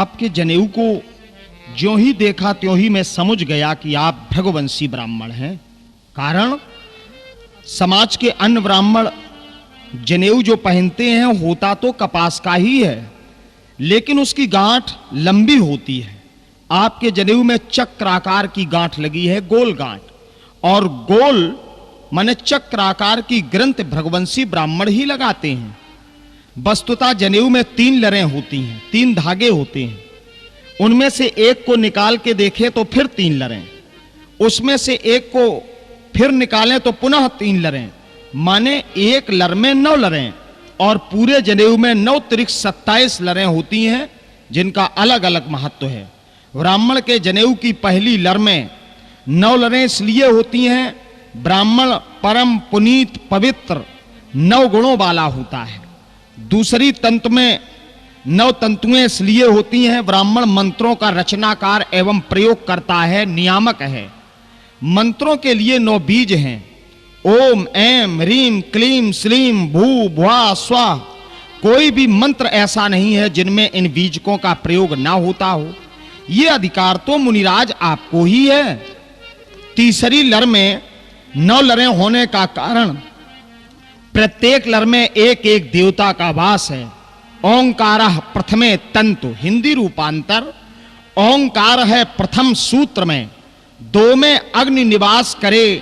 आपके जनेऊ को ज्यों ही देखा त्यों ही मैं समझ गया कि आप भृगुवंशी ब्राह्मण हैं। कारण समाज के अन्य ब्राह्मण जनेऊ जो पहनते हैं होता तो कपास का ही है, लेकिन उसकी गांठ लंबी होती है। आपके जनेऊ में चक्राकार की गांठ लगी है, गोल गांठ, और गोल माने चक्राकार की ग्रंथ भृगुवंशी ब्राह्मण ही लगाते हैं। वस्तुतः जनेऊ में 3 लरें होती हैं, 3 धागे होते हैं। उनमें से एक को निकाल के देखें तो फिर 3 लरें, उसमें से एक को फिर निकालें तो पुनः 3 लरें, माने एक लर में 9 लरें, और पूरे जनेऊ में 9 त्रिक 27 लरें होती हैं, जिनका अलग अलग महत्व है। ब्राह्मण के जनेऊ की पहली लर में 9 लरें इसलिए होती हैं, ब्राह्मण परम पुनीत पवित्र 9 गुणों वाला होता है। दूसरी तंतु में 9 तंतुएं इसलिए होती हैं, ब्राह्मण मंत्रों का रचनाकार एवं प्रयोग करता है, नियामक है। मंत्रों के लिए 9 बीज हैं, ओम ऐम ह्रीम क्लीम श्लीम भू भुआ स्वाह। कोई भी मंत्र ऐसा नहीं है जिनमें इन बीजकों का प्रयोग ना होता हो। ये अधिकार तो मुनिराज आपको ही है। तीसरी लर में 9 लरें होने का कारण प्रत्येक लर में एक एक देवता का वास है। ओंकारः प्रथमे तंतु, हिंदी रूपांतर ओंकार है प्रथम सूत्र में, 2 में अग्नि निवास करे,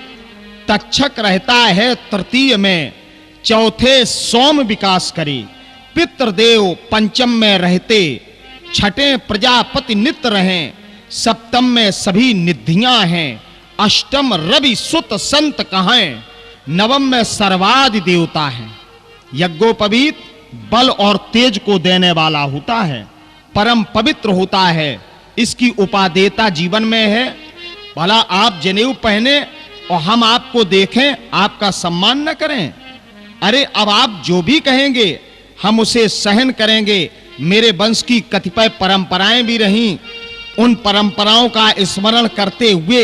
तक्षक रहता है तृतीय में, चौथे सोम विकास करे, पितृदेव पंचम में रहते, छठे प्रजापति नित्य रहें, सप्तम में सभी निधियां हैं, अष्टम रवि सुत संत कहें, नवम में सर्वादि देवता हैं। यज्ञोपवीत बल और तेज को देने वाला होता है, परम पवित्र होता है, इसकी उपादेयता जीवन में है। भला आप जनेऊ पहने और हम आपको देखें, आपका सम्मान न करें? अरे अब आप जो भी कहेंगे हम उसे सहन करेंगे। मेरे वंश की कतिपय परंपराएं भी रहीं, उन परंपराओं का स्मरण करते हुए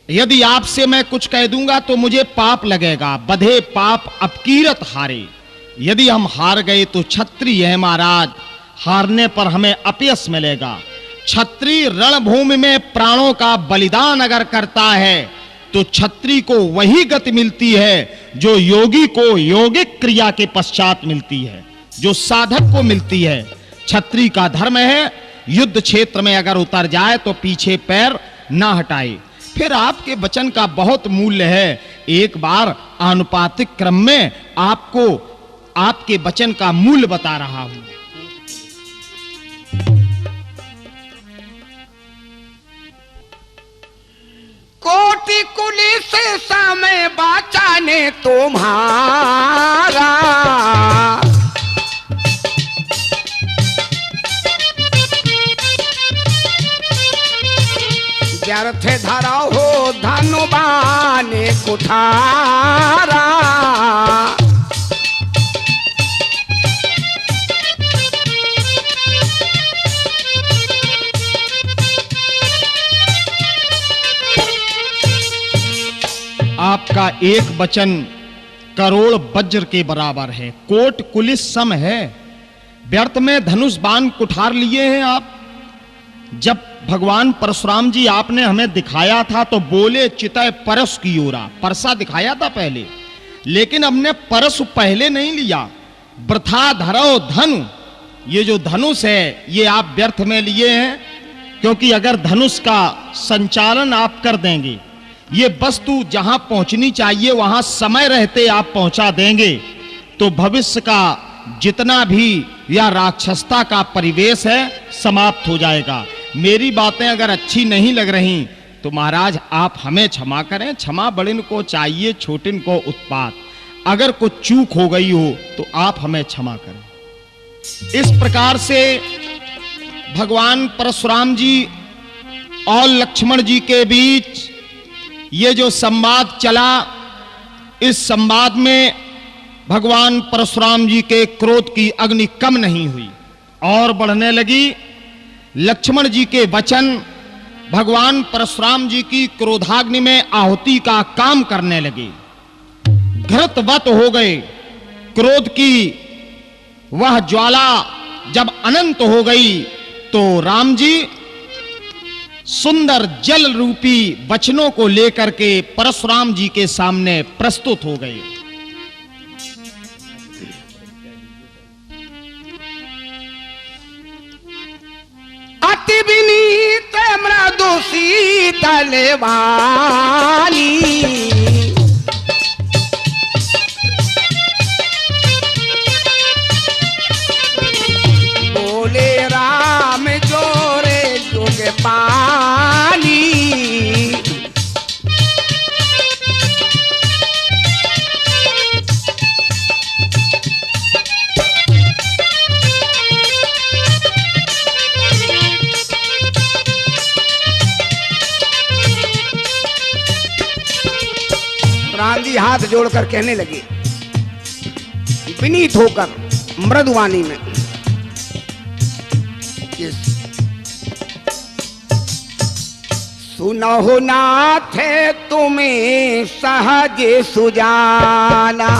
यदि आपसे मैं कुछ कह दूंगा तो मुझे पाप लगेगा। बधे पाप अपकीरत हारे, यदि हम हार गए तो क्षत्रिय है महाराज, हारने पर हमें अपयश मिलेगा। क्षत्रिय रणभूमि में प्राणों का बलिदान अगर करता है तो क्षत्रिय को वही गति मिलती है जो योगी को योगिक क्रिया के पश्चात मिलती है, जो साधक को मिलती है। क्षत्रिय का धर्म है युद्ध क्षेत्र में अगर उतर जाए तो पीछे पैर ना हटाए। फिर आपके वचन का बहुत मूल्य है। एक बार आनुपातिक क्रम में आपको आपके वचन का मूल्य बता रहा हूं। कोटि कुली से समय बचाने तुम्हारा, व्यर्थ धरा हो धनुबाने कुठारा। आपका एक वचन करोड़ वज्र के बराबर है, कोट कुलिस सम है। व्यर्थ में धनुष बाण कुठार लिए हैं आप। जब भगवान परशुराम जी आपने हमें दिखाया था तो बोले चितय परस की ओरा, परसा दिखाया था पहले, लेकिन हमने परस पहले नहीं लिया। वृथा धरो धनु, ये जो धनुष है ये आप व्यर्थ में लिए हैं, क्योंकि अगर धनुष का संचालन आप कर देंगे, ये वस्तु जहां पहुंचनी चाहिए वहां समय रहते आप पहुंचा देंगे, तो भविष्य का जितना भी या राक्षसता का परिवेश है समाप्त हो जाएगा। मेरी बातें अगर अच्छी नहीं लग रही तो महाराज आप हमें क्षमा करें। क्षमा बड़िन को चाहिए, छोटिन को उत्पात। अगर कुछ चूक हो गई हो तो आप हमें क्षमा करें। इस प्रकार से भगवान परशुराम जी और लक्ष्मण जी के बीच ये जो संवाद चला, इस संवाद में भगवान परशुराम जी के क्रोध की अग्नि कम नहीं हुई और बढ़ने लगी। लक्ष्मण जी के वचन भगवान परशुराम जी की क्रोधाग्नि में आहुति का काम करने लगे, घृतवत हो गए। क्रोध की वह ज्वाला जब अनंत हो गई तो राम जी सुंदर जल रूपी वचनों को लेकर के परशुराम जी के सामने प्रस्तुत हो गए। अति विनीत मृदु शीतल वाणी, बोले राम जोरे जोग पानी। राम जी हाथ जोड़कर कहने लगे विनीत होकर मृदुवाणी में, सुनहो नाथ तुम्हें सहज सुजाना,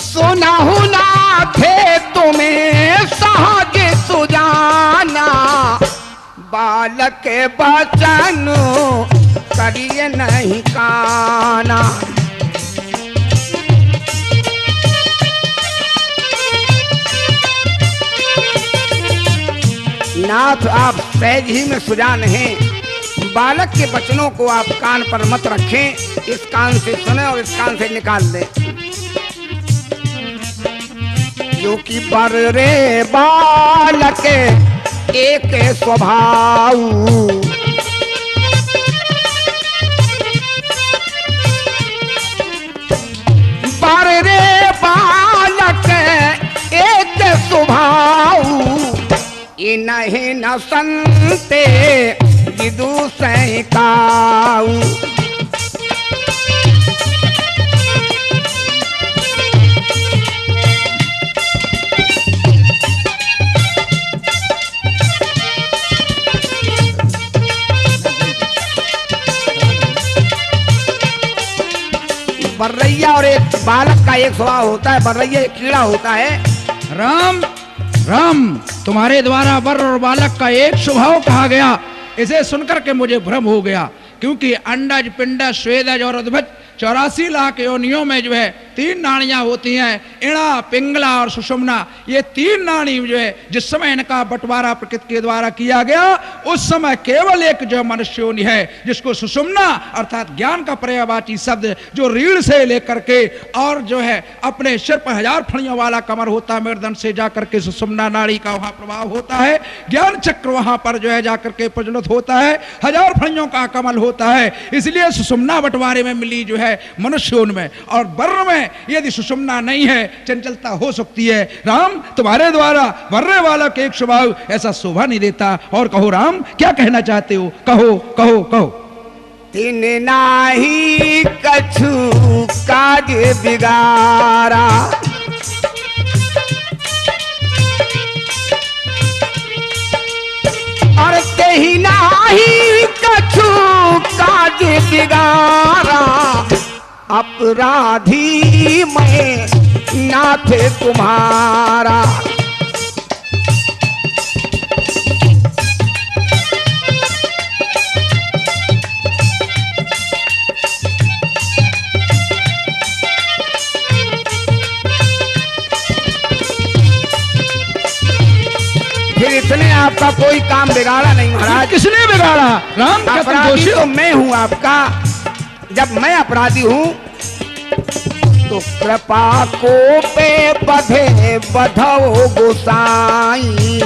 सुनहो नाथ तुम्हें सहज सुजाना, बालक बचन करिए नहीं काना। नाथ आप सहज ही में सुजान हैं, बालक के वचनों को आप कान पर मत रखें, इस कान से सुने और इस कान से निकाल दें। जो कि बर रे बालक एक स्वभाव, बर रे बालक एक स्वभाव, इन्हें न संते विदु सहकाऊ। बर्रैया और एक बालक का एक स्वभाव होता है, बर्रैया एक कीड़ा होता है। राम राम, तुम्हारे द्वारा वर और बालक का एक स्वभाव कहा गया, इसे सुनकर के मुझे भ्रम हो गया, क्योंकि अंडज पिंडज स्वेदज और उद्भज 84 लाख योनियों में जो है 3 नाड़ियां होती हैं, इणा पिंगला और सुषुम्ना। ये 3 नाड़ी जो है जिस समय इनका बंटवारा प्रकृति के द्वारा किया गया, उस समय केवल एक जो मनुष्य योनि है जिसको सुषुम्ना अर्थात ज्ञान का पर्यायवाची शब्द, जो रीढ़ से लेकर के और जो है अपने सिर पर 1000 फणियों वाला कमर होता है, मेरुदंड से जाकर के सुषुम्ना नाड़ी का वहां प्रभाव होता है, ज्ञान चक्र वहां पर जो है जाकर के प्रज्वलित होता है, 1000 फणियों का कमल होता है। इसलिए सुषुम्ना बंटवारे में मिली जो है मनुष्य योनि में, और बर्र में यदि सुषुम्ना नहीं है चंचलता हो सकती है। राम, तुम्हारे द्वारा वर्रे वाला के एक स्वभाव ऐसा शोभा नहीं देता। और कहो राम, क्या कहना चाहते हो? कहो कहो कहो। तीन नाही कछु काज बिगारा, और तेहि नाही कछु काज बिगारा, अपराधी मैं नाथ तुम्हारा। फिर इसने आपका कोई काम बिगाड़ा नहीं महाराज। किसने बिगाड़ा? राम, अपराधी तो मैं हूँ आपका। जब मैं अपराधी हूँ तो कृपा को पे बधे बधो गोसाई,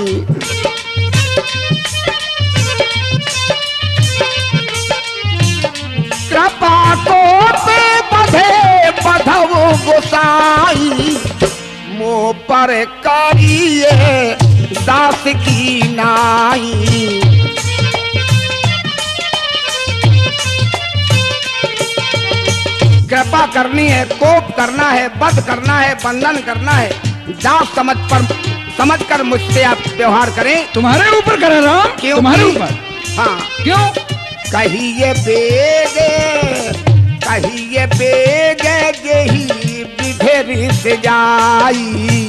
कृपा को पे बधे बधो गोसाई, मुँह पर करिए दास की नाई। कृपा करनी है, कोप करना है, वध करना है, बंधन करना है, दास समझ कर मुझसे आप व्यवहार करें। तुम्हारे ऊपर करें राम? तुम्हारे ऊपर? हाँ। क्यों? कहिए बेगे कहिए बेग यही विधेर से जाई।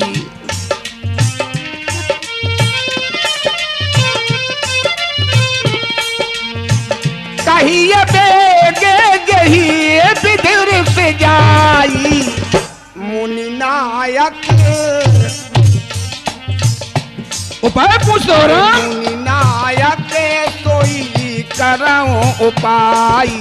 कहिए बेग यही विधेर से जाई। मुनि नायक उपाय पूछ दो राम। मुनि नायक सोई करऊं उपाय।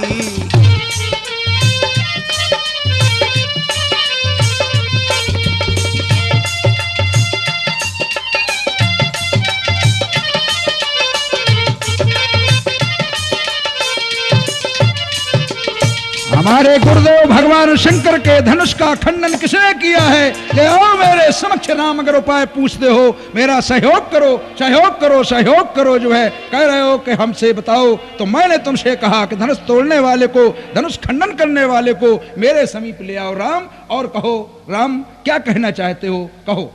हमारे गुरुदेव भगवान शंकर के धनुष का खंडन किसने किया है? ले आओ मेरे समक्ष राम, अगर उपाय पूछते हो मेरा सहयोग करो, सहयोग करो, सहयोग करो। जो है कह रहे हो कि हमसे बताओ, तो मैंने तुमसे कहा कि धनुष तोड़ने वाले को, धनुष खंडन करने वाले को मेरे समीप ले आओ राम, और कहो राम क्या कहना चाहते हो, कहो।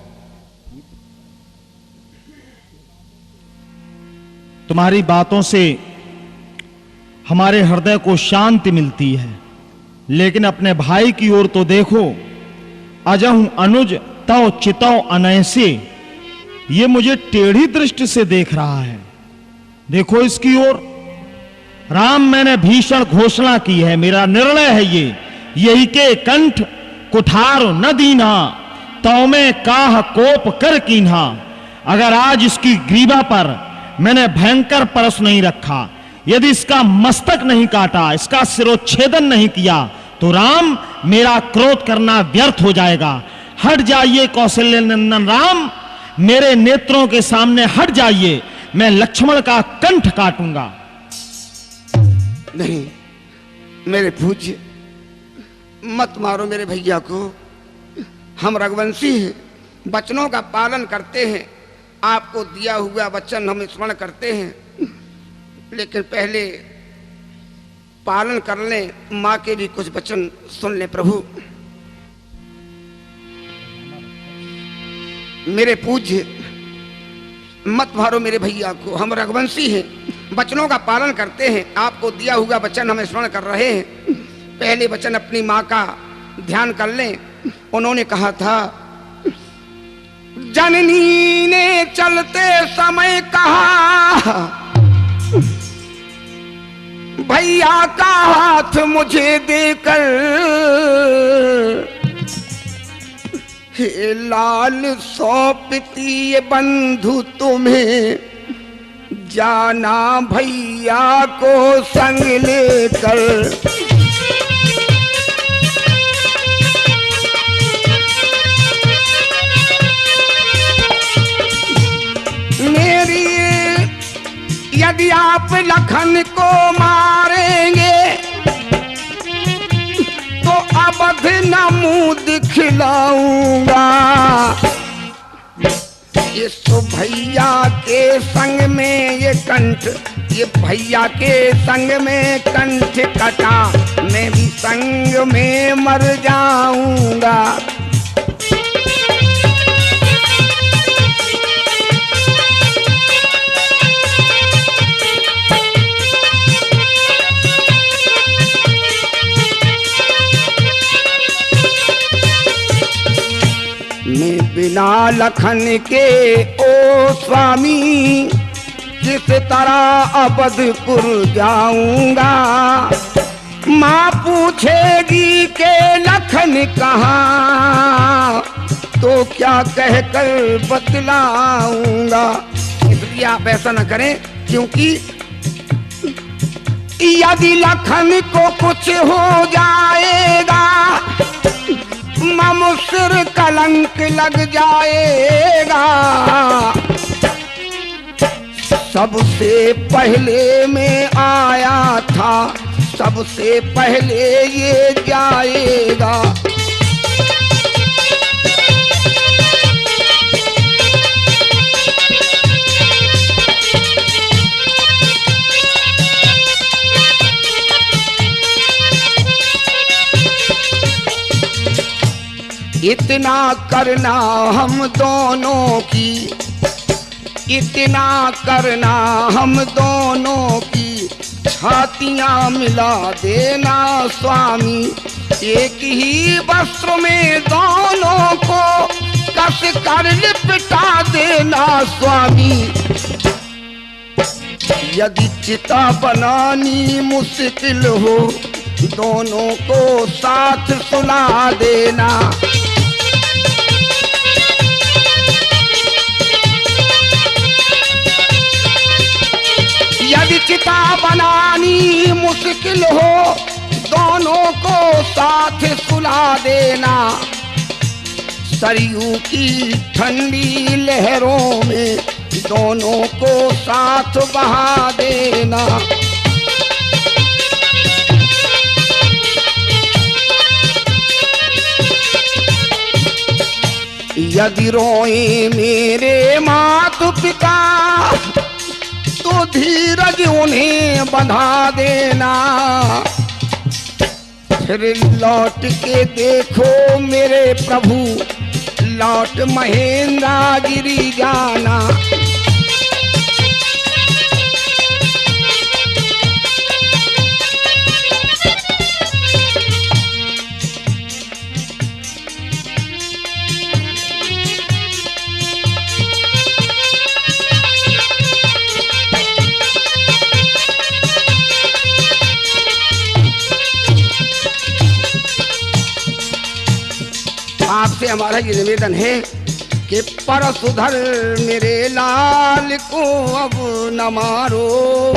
तुम्हारी बातों से हमारे हृदय को शांति मिलती है, लेकिन अपने भाई की ओर तो देखो। अजहु अनुज तव चितौ अनैसे, ये मुझे टेढ़ी दृष्टि से देख रहा है। देखो इसकी ओर। राम मैंने भीषण घोषणा की है, मेरा निर्णय है ये, यही के कंठ कुठार न दीना, तौ में काह कोप कर कीन्हा। अगर आज इसकी ग्रीवा पर मैंने भयंकर परस नहीं रखा, यदि इसका मस्तक नहीं काटा, इसका सिरोच्छेदन नहीं किया, तो राम मेरा क्रोध करना व्यर्थ हो जाएगा। हट जाइए कौशल्य नंदन राम, मेरे नेत्रों के सामने हट जाइए, मैं लक्ष्मण का कंठ काटूंगा। नहीं मेरे पूज्य, मत मारो मेरे भैया को। हम रघुवंशी हैं, वचनों का पालन करते हैं, आपको दिया हुआ वचन हम स्मरण करते हैं, लेकिन पहले पालन कर लें। माँ के भी कुछ वचन सुन लें प्रभु। मेरे पूज्य, मत मारो मेरे भैया को। हम रघुवंशी हैं, वचनों का पालन करते हैं, आपको दिया हुआ वचन हम स्मरण कर रहे हैं। पहले वचन अपनी माँ का ध्यान कर लें। उन्होंने कहा था, जननी ने चलते समय कहा, भैया का हाथ मुझे देकर, हे लाल सौंपती ये बंधु तुम्हें, जाना भैया को संग लेकर। मेरी यदि आप लखन को मारेंगे, तो अवध न मुंह दिखलाऊंगा। इस भैया के संग में ये कंठ, ये भैया के संग में कंठ कटा, मैं भी संग में मर जाऊंगा। मैं बिना लखन के ओ स्वामी, किस तरह अवधपुर जाऊंगा। माँ पूछेगी के लखन कहाँ, तो क्या कहकर बतलाऊंगा। इसलिए आप ऐसा न करें, क्योंकि यदि लखन को कुछ हो जाएगा, ममुसर कलंक लग जाएगा। सबसे पहले मैं आया था, सबसे पहले ये जाएगा। इतना करना हम दोनों की, इतना करना हम दोनों की, छातियां मिला देना स्वामी, एक ही वस्त्र में दोनों को कस कर लिपटा देना स्वामी। यदि चिता बनानी मुश्किल हो, दोनों को साथ सुला देना। यदि चिता बनानी मुश्किल हो, दोनों को साथ सुला देना। सरयू की ठंडी लहरों में दोनों को साथ बहा देना। यदि रोए मेरे माता पिता, तो धीरज उन्हें बंधा देना। फिर लौट के देखो मेरे प्रभु, लौट महेंद्रगिरी जाना। आपसे हमारा ये निवेदन है कि परसुधर मेरे लाल को अब न मारो,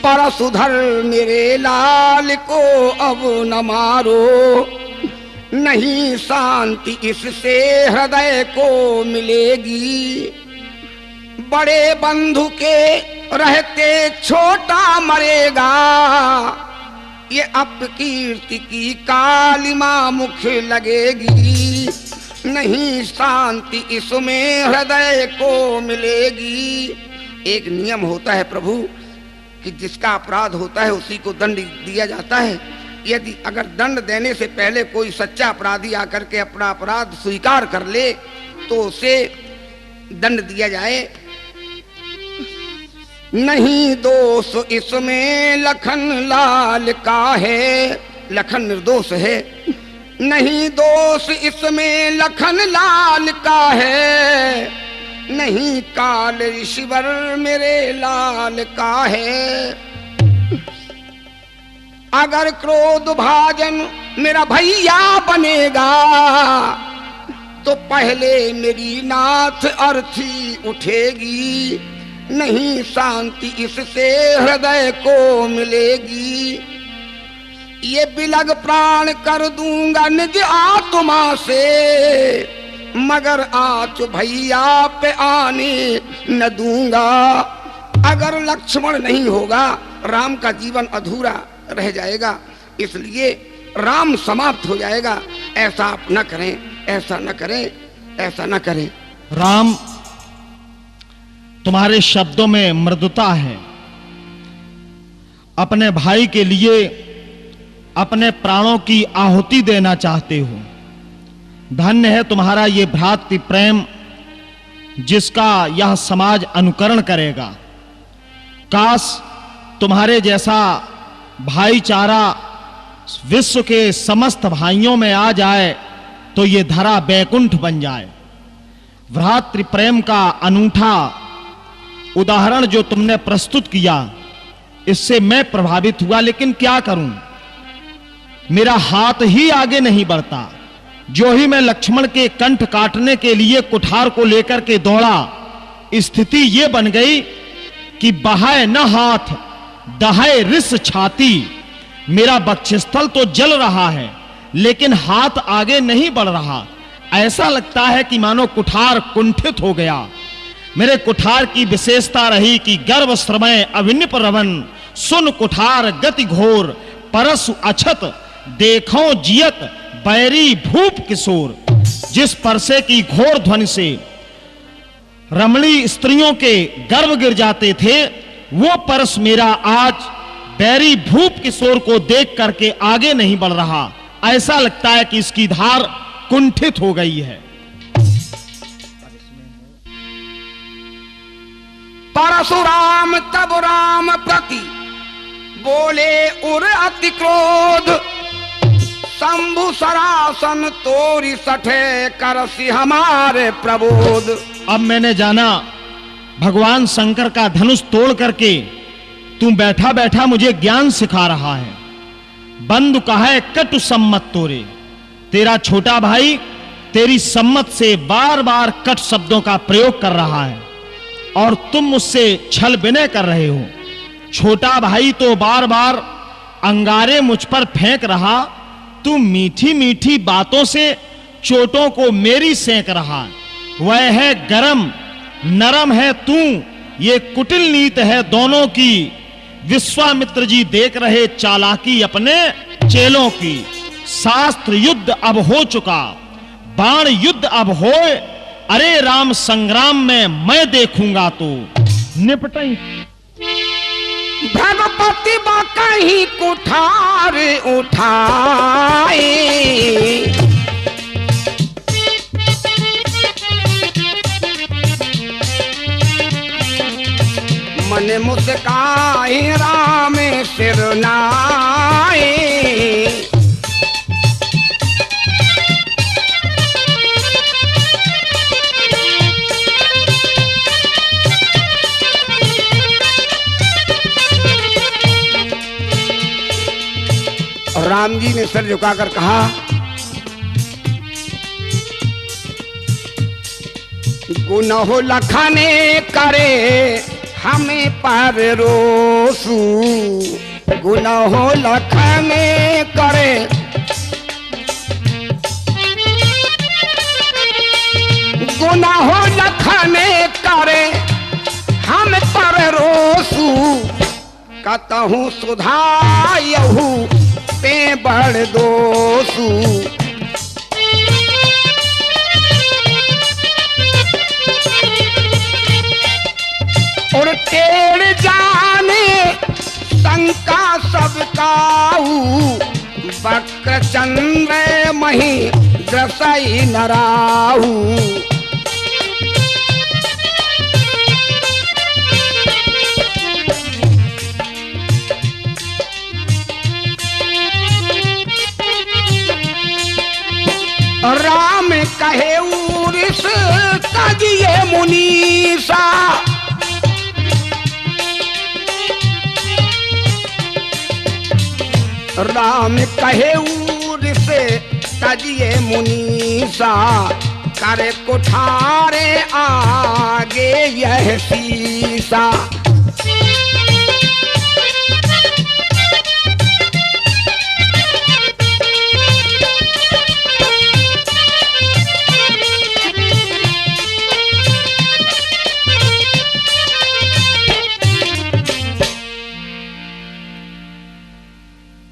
परसुधर मेरे लाल को अब न मारो। नहीं शांति इससे हृदय को मिलेगी, बड़े बंधु के रहते छोटा मरेगा। ये अपकीर्ति की कालिमा मुख लगेगी, नहीं शांति इसमें हृदय को मिलेगी। एक नियम होता है प्रभु कि जिसका अपराध होता है उसी को दंड दिया जाता है। यदि अगर दंड देने से पहले कोई सच्चा अपराधी आकर के अपना अपराध स्वीकार कर ले तो उसे दंड दिया जाए। नहीं दोष इसमें लखन लाल का है, लखन निर्दोष है। नहीं दोष इसमें लखन लाल का है, नहीं काल ऋषिवर मेरे लाल का है। अगर क्रोध भाजन मेरा भैया बनेगा तो पहले मेरी नाथ अर्थी उठेगी। नहीं शांति इससे हृदय को मिलेगी। ये बिलग प्राण कर दूंगा निज आत्मा से, मगर आँच भैया पे आने न दूंगा। अगर लक्ष्मण नहीं होगा राम का जीवन अधूरा रह जाएगा, इसलिए राम समाप्त हो जाएगा। ऐसा आप न करें, ऐसा न करें, ऐसा न करें। राम, तुम्हारे शब्दों में मृदुता है। अपने भाई के लिए अपने प्राणों की आहुति देना चाहते हो। धन्य है तुम्हारा ये भ्रातृ प्रेम जिसका यह समाज अनुकरण करेगा। काश तुम्हारे जैसा भाईचारा विश्व के समस्त भाइयों में आ जाए तो ये धरा बैकुंठ बन जाए। भ्रातृ प्रेम का अनूठा उदाहरण जो तुमने प्रस्तुत किया, इससे मैं प्रभावित हुआ, लेकिन क्या करूं, मेरा हाथ ही आगे नहीं बढ़ता। जो ही मैं लक्ष्मण के कंठ काटने के लिए कुठार को लेकर के दौड़ा, स्थिति ये बन गई कि बहाए न हाथ दहाए रिस छाती। मेरा वक्षस्थल तो जल रहा है लेकिन हाथ आगे नहीं बढ़ रहा। ऐसा लगता है कि मानो कुठार कुंठित हो गया। मेरे कुठार की विशेषता रही कि गर्भ श्रमय अविनिप रवन, सुन कुठार गति घोर, परसु अछत देखो जियत बैरी भूप किशोर। जिस परसे की घोर ध्वनि से रमणी स्त्रियों के गर्भ गिर जाते थे, वो परस मेरा आज बैरी भूप किशोर को देख करके आगे नहीं बढ़ रहा। ऐसा लगता है कि इसकी धार कुंठित हो गई है। परशुराम तब राम प्रति बोले उर अति क्रोध, शंभु सरासन तोरी सठे करसी हमारे प्रबोध। अब मैंने जाना भगवान शंकर का धनुष तोड़ करके तू बैठा बैठा मुझे ज्ञान सिखा रहा है। बंधु कहे कटु सम्मत तोरे, तेरा छोटा भाई तेरी सम्मत से बार बार कट शब्दों का प्रयोग कर रहा है और तुम मुझसे छल विनय कर रहे हो। छोटा भाई तो बार बार अंगारे मुझ पर फेंक रहा, तू मीठी मीठी बातों से चोटों को मेरी सेंक रहा। वह है गरम, नरम है तू, ये कुटिल नीत है दोनों की। विश्वामित्र जी देख रहे चालाकी अपने चेलों की। शास्त्र युद्ध अब हो चुका, बाण युद्ध अब होए, अरे राम संग्राम में मैं देखूंगा तो निपटई। भगपति बा कहीं कुठार उठाए, मन मुस्काए राम सिर नाए। राम जी ने सर झुकाकर कहा, गुनाह लखने करे हमें पर रोसू, गुनाह लखने करे गुनाह लखने करे हम पर रोसू। कतहूँ सुधायहू ते बड़ दोसू। और टेढ़ जाने शंका सब काऊ, वक्र चंद्र मही दसई नराहू। राम कहे उरिस तजिए मुनीसा, राम कहे उरिस तजिए मुनीसा। करे कुठारे आगे यह शीशा।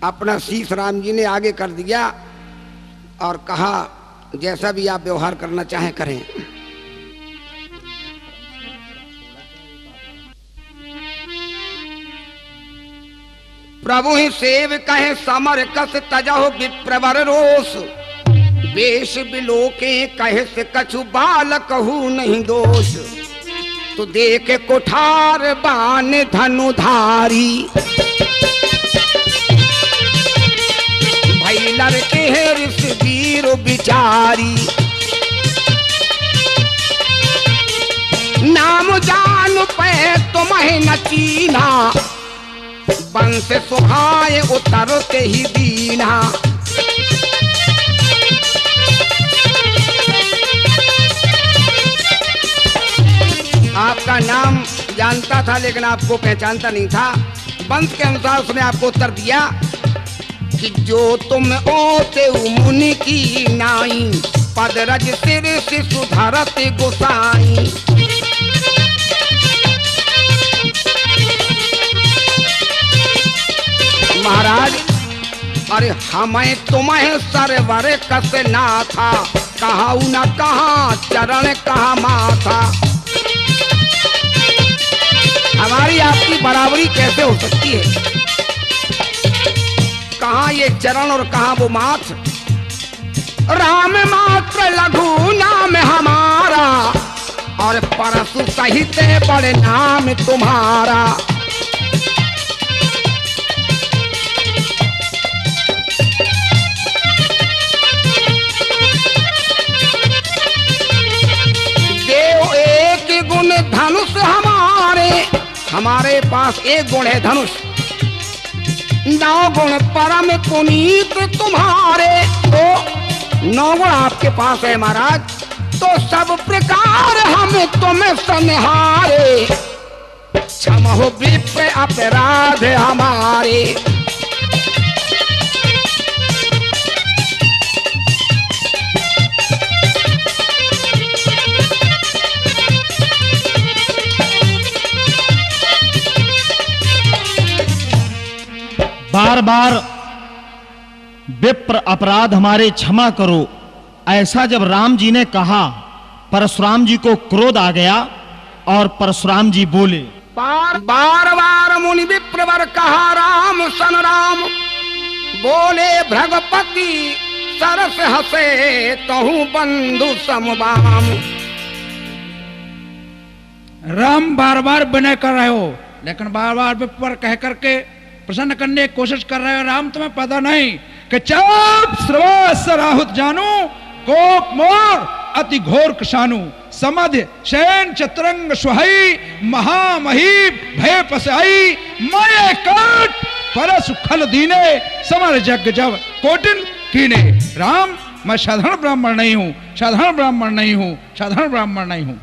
अपना शीश राम जी ने आगे कर दिया और कहा, जैसा भी आप व्यवहार करना चाहें करें। प्रभु ही सेव कहे समर कस तजहो विप्रवर रोष, वेश बिलोके कहे से कछु बाल कहू नहीं दोष। तो देख कुठार बान धनुधारी, लड़के हैं ऋषवीर बिचारी। नाम जान पे तुम्हें न चीना, बंस सुहाए उतरते ही दीना। आपका नाम जानता था लेकिन आपको पहचानता नहीं था। वंश के अनुसार उसने आपको उत्तर दिया कि जो तुम ओते मुनि की नाई, पदरज सिर से सुधरत गोसाई। महाराज अरे हमें तुम्हें सरवर कस ना था, कहा न कहा चरण कहा माथा। हमारी आपकी बराबरी कैसे हो सकती है? कहाँ ये चरण और कहाँ वो माथ। राम मात्र लघु नाम हमारा, और परसु सहित बड़े नाम तुम्हारा। देव एक गुण धनुष हमारे पास एक गुण है धनुष, 9 गुण परम पुनीत तुम्हारे। तो 9 गुण आपके पास है महाराज, तो सब प्रकार हम तुम्हें संहारे। क्षमहो विप्र अपराध हमारे। बार बार विप्र अपराध हमारे क्षमा करो, ऐसा जब राम जी ने कहा, परशुराम जी को क्रोध आ गया और परशुराम जी बोले, बार बार मुनि विप्रवर कहा राम सन राम। बोले भृगपति सरस हसे तहु बंधु समबाम। राम बार बार विनय कर रहे हो, लेकिन बार बार विप्र कह करके प्रसन्न करने की कोशिश कर रहे हो। राम तुम्हें पता नहीं कि चाप श्रवास राहुत जानू, कोप मोर अति घोर कशानु, समध शयन चतुरंग सुहई, महामहीप भय पसई, माये काट परस खल दीने, समर जग जब कोटिन कीने। राम मैं साधारण ब्राह्मण नहीं हूं, साधारण ब्राह्मण नहीं हूं, साधारण ब्राह्मण नहीं हूं।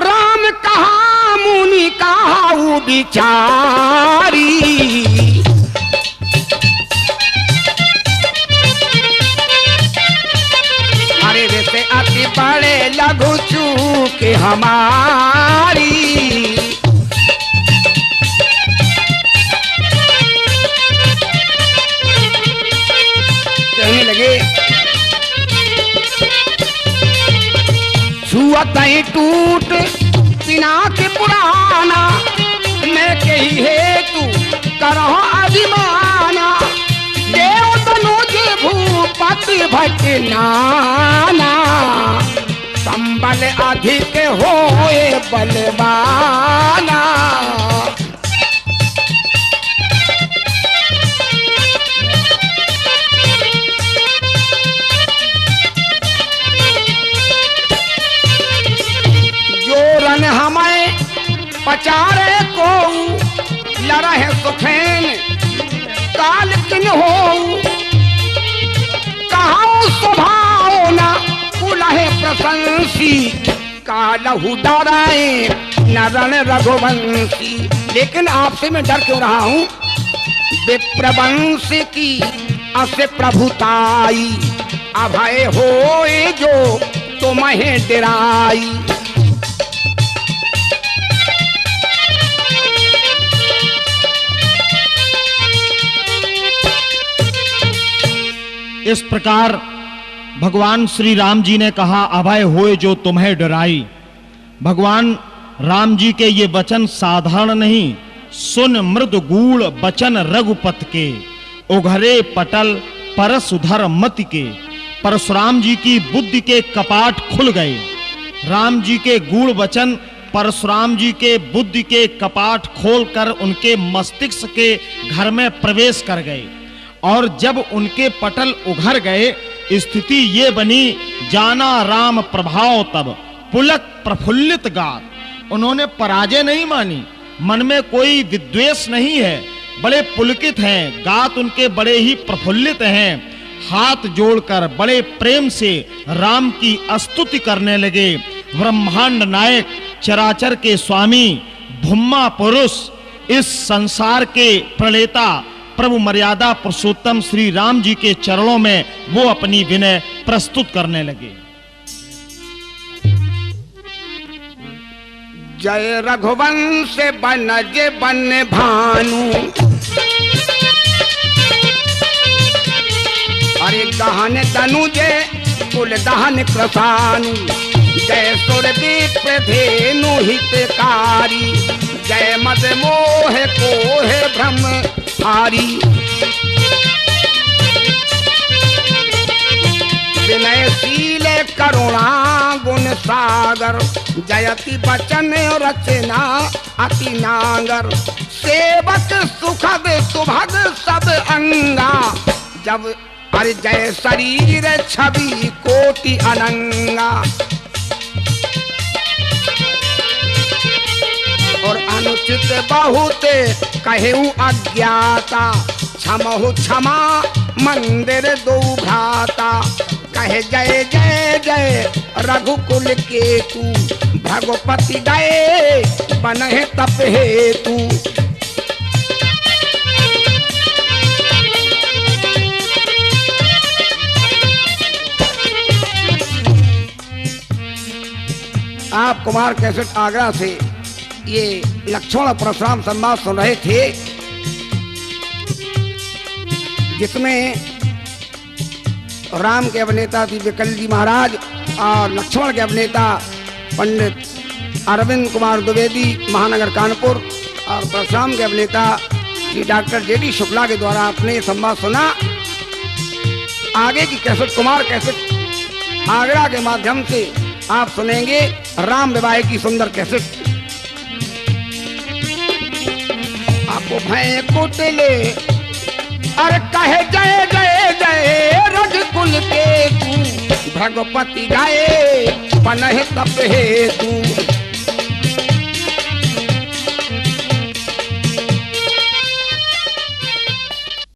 राम कहा मुनि कहा विचारी। अरे वैसे अति बड़े लघु चूक हमारी। कहने लगे छुअत ही टूट पिनाक पुराना, मैं कही हेतु करहो अभिमाना। देव तनुज भूपति भट नाना, संबल अधिक होए बलवाना। जोरन हमें पचारे को लरह सुखैन काल किन हो। कहां स्वभाव न कुलहे प्रशंसी, कालहु डराए नरण रघुवंशी। लेकिन आपसे मैं डर क्यों रहा हूं? विप्रवंश की अस प्रभुताई, अभय होए जो तुम्हें डराई। इस प्रकार भगवान श्री राम जी ने कहा, अभय होए जो तुम्हें डराई। भगवान राम जी के ये वचन साधारण नहीं, सुन मृद गूढ़ बचन रघुपत के, उघरे पटल परस उधर मति के। परशुराम जी की बुद्धि के कपाट खुल गए। राम जी के गूढ़ वचन परशुराम जी के बुद्धि के कपाट खोलकर उनके मस्तिष्क के घर में प्रवेश कर गए। और जब उनके पटल उघर गए, स्थिति ये बनी, जाना राम प्रभाव तब पुलक प्रफुल्लित गात। उन्होंने पराजय नहीं मानी, मन में कोई विद्वेष नहीं है, बड़े पुलकित हैं, गात उनके बड़े ही प्रफुल्लित हैं। हाथ जोड़कर बड़े प्रेम से राम की स्तुति करने लगे। ब्रह्मांड नायक, चराचर के स्वामी, भूमा पुरुष, इस संसार के प्रणेता, प्रभु मर्यादा पुरुषोत्तम श्री राम जी के चरणों में वो अपनी विनय प्रस्तुत करने लगे। जय रघुवंश बनज बन भानु, अरे दहन तनुजे कुल दहन कृपानु। जय सुर विप्र धेनु हितकारी, जय मद मोह कोह ब्रह्म हारी। विनयशील करुणा गुण सागर, जयति बचन रचना अति नागर, सेवक सुखद सुभग सब अंगा, जब अरे जय शरीर छवि कोटि अनंगा। और अनुचित बहुत कहूँ अज्ञाता, क्षमहु क्षमा मंदिर दो भ्राता, कहे जय जय जय रघुकुल केतु, भगवती गए बनहे तप हेतु। आप कुमार कैसेट आगरा से ये लक्ष्मण परशुराम संवाद सुन रहे थे, जिसमें राम के अभिनेता श्री विकल जी महाराज और लक्ष्मण के अभिनेता पंडित अरविंद कुमार द्विवेदी महानगर कानपुर और परशुराम के अभिनेता श्री डॉक्टर जेडी शुक्ला के द्वारा आपने संवाद सुना। आगे की कैसेट कुमार कैसेट आगरा के माध्यम से आप सुनेंगे राम विवाह की सुंदर कैसेट। आपको भय कुटले अरे कहे जय जय जय रघुकुल केतु, भगवती गाए बनहि तप हेतु।